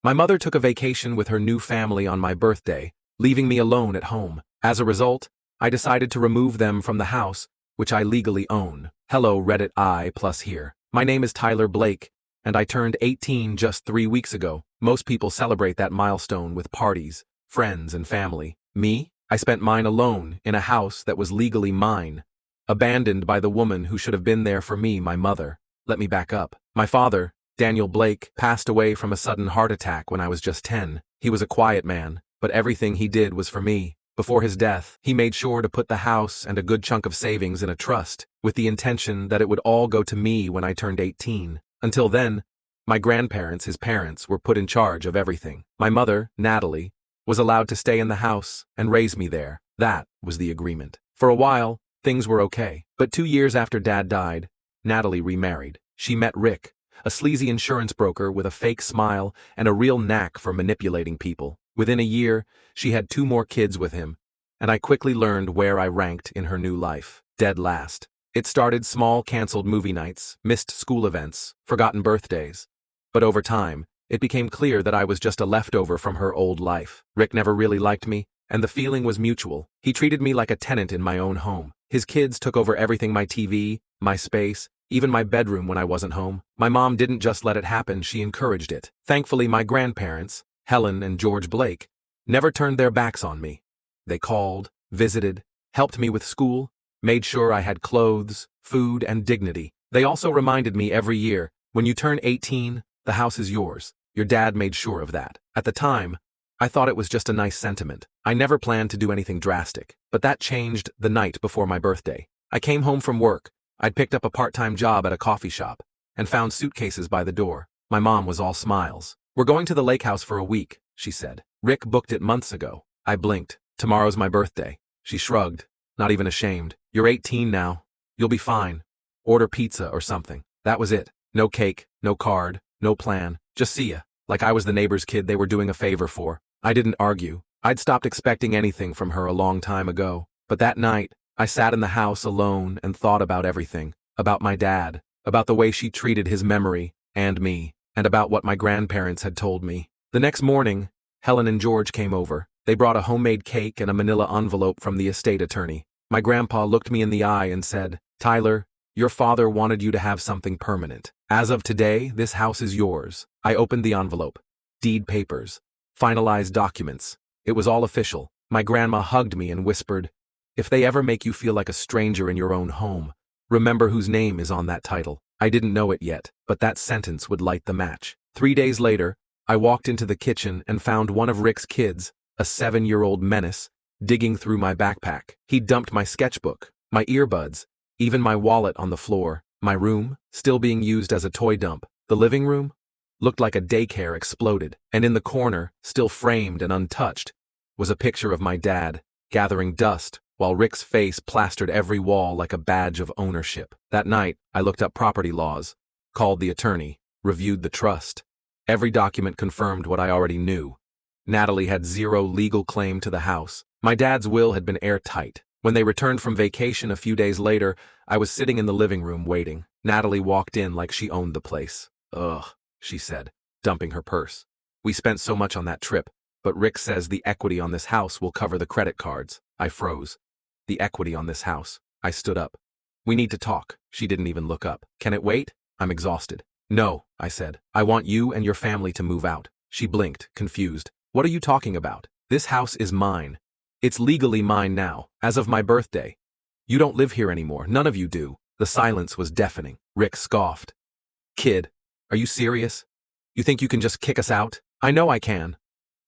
My mother took a vacation with her new family on my birthday, leaving me alone at home. As a result, I decided to remove them from the house, which I legally own. Hello Reddit I+ here. My name is Tyler Blake, and I turned 18 just 3 weeks ago. Most people celebrate that milestone with parties, friends, and family. Me? I spent mine alone in a house that was legally mine, abandoned by the woman who should have been there for me, my mother. Let me back up. My father, Daniel Blake, passed away from a sudden heart attack when I was just 10. He was a quiet man, but everything he did was for me. Before his death, he made sure to put the house and a good chunk of savings in a trust, with the intention that it would all go to me when I turned 18. Until then, my grandparents, his parents, were put in charge of everything. My mother, Natalie, was allowed to stay in the house and raise me there. That was the agreement. For a while, things were okay. But 2 years after Dad died, Natalie remarried. She met Rick, a sleazy insurance broker with a fake smile and a real knack for manipulating people. Within a year, she had 2 more kids with him, and I quickly learned where I ranked in her new life. Dead last. It started small canceled movie nights, missed school events, forgotten birthdays. But over time, it became clear that I was just a leftover from her old life. Rick never really liked me, and the feeling was mutual. He treated me like a tenant in my own home. His kids took over everything: my TV, my space, even my bedroom when I wasn't home. My mom didn't just let it happen, she encouraged it. Thankfully, my grandparents, Helen and George Blake, never turned their backs on me. They called, visited, helped me with school, made sure I had clothes, food, and dignity. They also reminded me every year, when you turn 18, the house is yours. Your dad made sure of that. At the time, I thought it was just a nice sentiment. I never planned to do anything drastic, but that changed the night before my birthday. I came home from work. I'd picked up a part-time job at a coffee shop and found suitcases by the door. My mom was all smiles. "We're going to the lake house for a week," she said. "Rick booked it months ago." I blinked. "Tomorrow's my birthday." She shrugged, not even ashamed. "You're 18 now. You'll be fine. Order pizza or something." That was it. No cake, no card, no plan. Just see ya. Like I was the neighbor's kid they were doing a favor for. I didn't argue. I'd stopped expecting anything from her a long time ago. But that night, I sat in the house alone and thought about everything. About my dad, about the way she treated his memory and me, and about what my grandparents had told me. The next morning, Helen and George came over. They brought a homemade cake and a manila envelope from the estate attorney. My grandpa looked me in the eye and said, "Tyler, your father wanted you to have something permanent. As of today, this house is yours." I opened the envelope. Deed papers. Finalized documents. It was all official. My grandma hugged me and whispered, "If they ever make you feel like a stranger in your own home, remember whose name is on that title." I didn't know it yet, but that sentence would light the match. 3 days later, I walked into the kitchen and found one of Rick's kids, a 7-year-old menace, digging through my backpack. He dumped my sketchbook, my earbuds, even my wallet on the floor. My room, still being used as a toy dump. The living room looked like a daycare exploded, and in the corner, still framed and untouched, was a picture of my dad, gathering dust, while Rick's face plastered every wall like a badge of ownership. That night, I looked up property laws, called the attorney, reviewed the trust. Every document confirmed what I already knew. Natalie had zero legal claim to the house. My dad's will had been airtight. When they returned from vacation a few days later, I was sitting in the living room waiting. Natalie walked in like she owned the place. "Ugh," she said, dumping her purse. "We spent so much on that trip, but Rick says the equity on this house will cover the credit cards." I froze. The equity on this house. I stood up. "We need to talk." She didn't even look up. "Can it wait? I'm exhausted." "No," I said. "I want you and your family to move out." She blinked, confused. "What are you talking about? This house is mine. It's legally mine now, as of my birthday. You don't live here anymore. None of you do." The silence was deafening. Rick scoffed. "Kid, are you serious? You think you can just kick us out?" "I know I can,"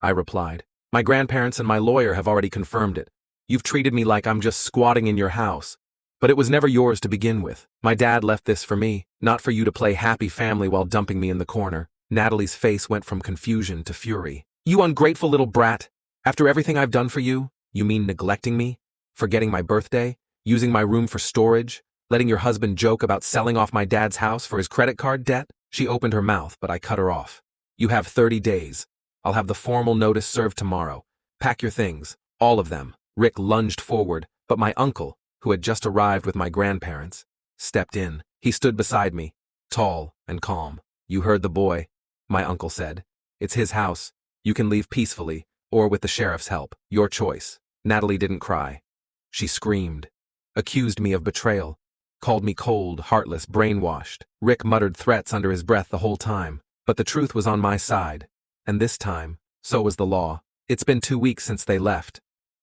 I replied. "My grandparents and my lawyer have already confirmed it. You've treated me like I'm just squatting in your house. But it was never yours to begin with. My dad left this for me, not for you to play happy family while dumping me in the corner." Natalie's face went from confusion to fury. "You ungrateful little brat! After everything I've done for you? You mean neglecting me? Forgetting my birthday? Using my room for storage? Letting your husband joke about selling off my dad's house for his credit card debt?" She opened her mouth, but I cut her off. "You have 30 days. I'll have the formal notice served tomorrow. Pack your things, all of them." Rick lunged forward, but my uncle, who had just arrived with my grandparents, stepped in. He stood beside me, tall and calm. "You heard the boy," my uncle said. It's his house. You can leave peacefully, or with the sheriff's help. Your choice. Natalie didn't cry. She screamed. Accused me of betrayal. Called me cold, heartless, brainwashed. Rick muttered threats under his breath the whole time. But the truth was on my side. And this time, so was the law. It's been 2 weeks since they left.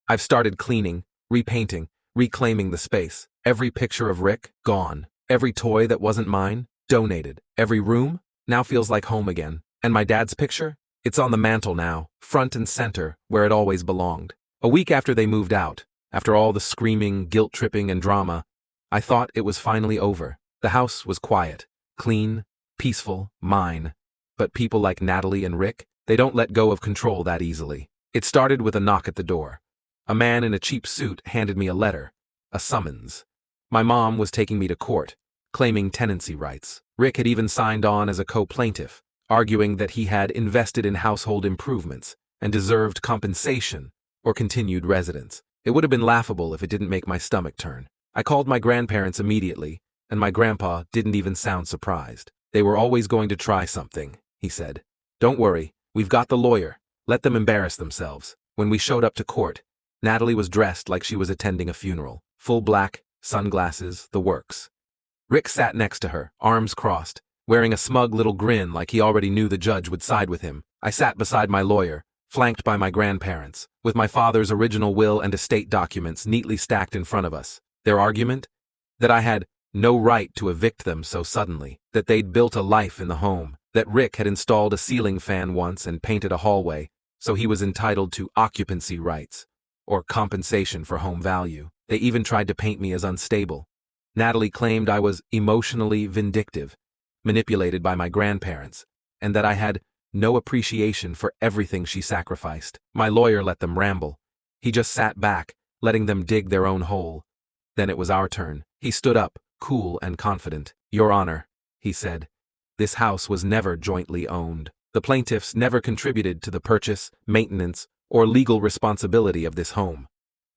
I've started cleaning, repainting, reclaiming the space. Every picture of Rick, gone. Every toy that wasn't mine, donated. Every room, now feels like home again. And my dad's picture? It's on the mantle now, front and center, where it always belonged. A week after they moved out, after all the screaming, guilt-tripping, and drama, I thought it was finally over. The house was quiet, clean, peaceful, mine. But people like Natalie and Rick, they don't let go of control that easily. It started with a knock at the door. A man in a cheap suit handed me a letter, a summons. My mom was taking me to court, claiming tenancy rights. Rick had even signed on as a co-plaintiff, arguing that he had invested in household improvements and deserved compensation or continued residence. It would have been laughable if it didn't make my stomach turn. I called my grandparents immediately, and my grandpa didn't even sound surprised. They were always going to try something, he said. Don't worry, we've got the lawyer. Let them embarrass themselves. When we showed up to court, Natalie was dressed like she was attending a funeral. Full black, sunglasses, the works. Rick sat next to her, arms crossed, wearing a smug little grin like he already knew the judge would side with him. I sat beside my lawyer, flanked by my grandparents, with my father's original will and estate documents neatly stacked in front of us. Their argument? That I had no right to evict them so suddenly, that they'd built a life in the home, that Rick had installed a ceiling fan once and painted a hallway, so he was entitled to occupancy rights, or compensation for home value. They even tried to paint me as unstable. Natalie claimed I was emotionally vindictive, manipulated by my grandparents, and that I had no appreciation for everything she sacrificed. My lawyer let them ramble. He just sat back, letting them dig their own hole. Then it was our turn. He stood up, cool and confident. Your Honor, he said, this house was never jointly owned. The plaintiffs never contributed to the purchase, maintenance, or legal responsibility of this home.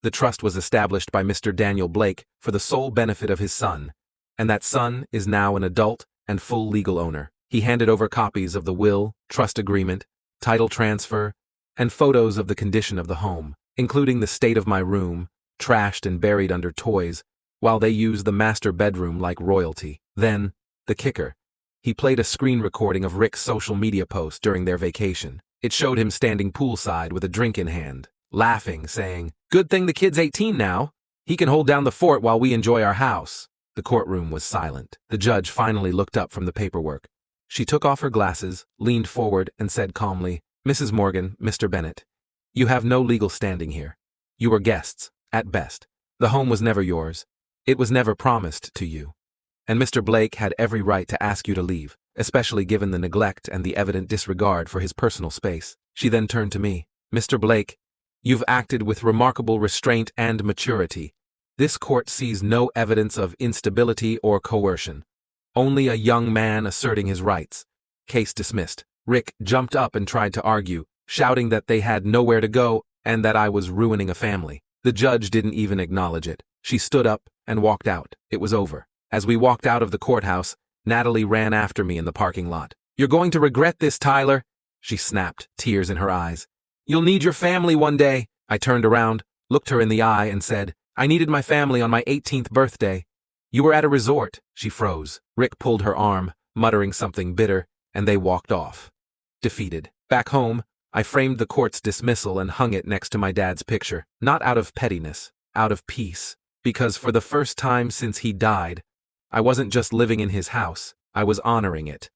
The trust was established by Mr. Daniel Blake for the sole benefit of his son, and that son is now an adult and full legal owner. He handed over copies of the will, trust agreement, title transfer, and photos of the condition of the home, including the state of my room, trashed and buried under toys, while they used the master bedroom like royalty. Then, the kicker. He played a screen recording of Rick's social media post during their vacation. It showed him standing poolside with a drink in hand, laughing, saying, "Good thing the kid's 18 now. He can hold down the fort while we enjoy our house." The courtroom was silent. The judge finally looked up from the paperwork. She took off her glasses, leaned forward, and said calmly, "Mrs. Morgan, Mr. Bennett, you have no legal standing here. You were guests, at best. The home was never yours. It was never promised to you. And Mr. Blake had every right to ask you to leave, especially given the neglect and the evident disregard for his personal space." She then turned to me. "Mr. Blake, you've acted with remarkable restraint and maturity. This court sees no evidence of instability or coercion. Only a young man asserting his rights. Case dismissed." Rick jumped up and tried to argue, shouting that they had nowhere to go and that I was ruining a family. The judge didn't even acknowledge it. She stood up and walked out. It was over. As we walked out of the courthouse, Natalie ran after me in the parking lot. "You're going to regret this, Tyler," she snapped, tears in her eyes. "You'll need your family one day." I turned around, looked her in the eye, and said, "I needed my family on my 18th birthday. You were at a resort." She froze. Rick pulled her arm, muttering something bitter, and they walked off. Defeated. Back home, I framed the court's dismissal and hung it next to my dad's picture. Not out of pettiness, out of peace. Because for the first time since he died, I wasn't just living in his house, I was honoring it.